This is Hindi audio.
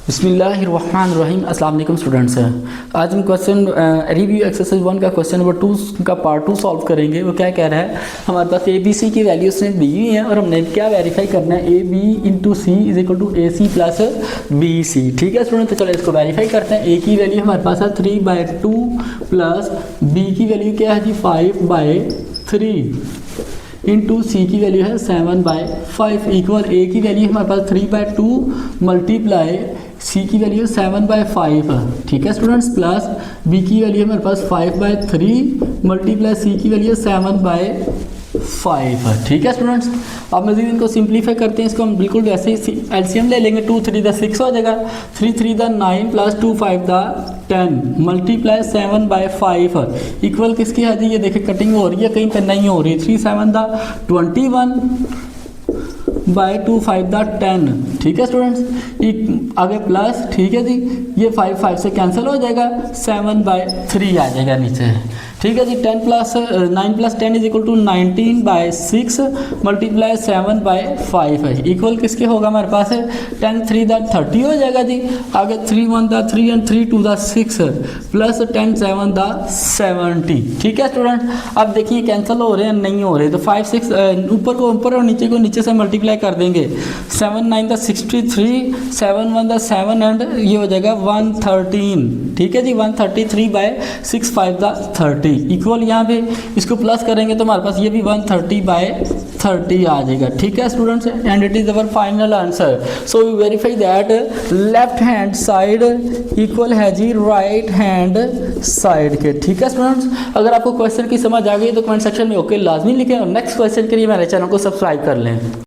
बिस्मिल्लाहिर्रहमानिर्रहीम। अस्सलाम वालेकुम स्टूडेंट्स। आज हम क्वेश्चन रिव्यू एक्सरसाइज 1 का क्वेश्चन नंबर 2 का पार्ट 2 सॉल्व करेंगे। वो क्या कह रहा है, हमारे पास ए बी सी की वैल्यूज ने दी हुई हैं और हमने क्या वेरीफाई करना है, A B into C is equal to A C plus B C. ठीक है स्टूडेंट, तो चलो इसको वेरीफाई करते हैं। ए की वैल्यू हमारे पास है 3/2 प्लस बी की वैल्यू क्या है जी 5/3 इंटू सी की वैल्यू है 7/5 इक्वल ए की वैल्यू हमारे पास 3/2 मल्टीप्लाई सी की वैल्यू 7/5 है। ठीक है स्टूडेंट्स, प्लस बी की वैल्यू हमारे पास 5/3 मल्टीप्लाई सी की वैल्यू 7/5 है। ठीक है स्टूडेंट्स, अब मजीद इनको सिंप्लीफाई करते हैं। इसको हम बिल्कुल वैसे ही एलसीएम ले लेंगे। 2 3 6 हो जाएगा, 3 3 9 प्लस 2 5 10 मल्टीप्लाई 7/5 इक्वल किसकी है जी, ये देखिए कटिंग हो रही है, कहीं पे नहीं हो रही। 3 7 21 बाई 2 5 10। ठीक है स्टूडेंट्स, आगे प्लस, ठीक है जी, ये 5 5 से कैंसिल हो जाएगा, 7/3 आ जाएगा नीचे। ठीक है जी, 9 plus 10 is equal to 19/6 multiply 7/5 है इक्वल किसके होगा हमारे पास है 10 3 30 हो जाएगा जी। आगे 3 1 3 एंड 3 2 6 प्लस 10 7 70। ठीक है स्टूडेंट, अब देखिए कैंसिल हो रहे हैं, नहीं हो रहे, तो 5 6 ऊपर को ऊपर और नीचे को नीचे से मल्टीप्लाई कर देंगे। 7 9 63 7 1 7 एंड ये हो जाएगा 113। ठीक है जी, 133/6 5 30 इक्वल यहाँ पे इसको प्लस करेंगे तो हमारे पास ये भी 130/30 आ जाएगा। ठीक है students, and it is our final answer. So we verify that left hand side equal है जी राइट हैंड साइड के। ठीक है स्टूडेंट्स, अगर आपको क्वेश्चन की समझ आ गई तो कमेंट सेक्शन में ओके लाजमी लिखें और नेक्स्ट क्वेश्चन के लिए मेरे चैनल को सब्सक्राइब कर लें।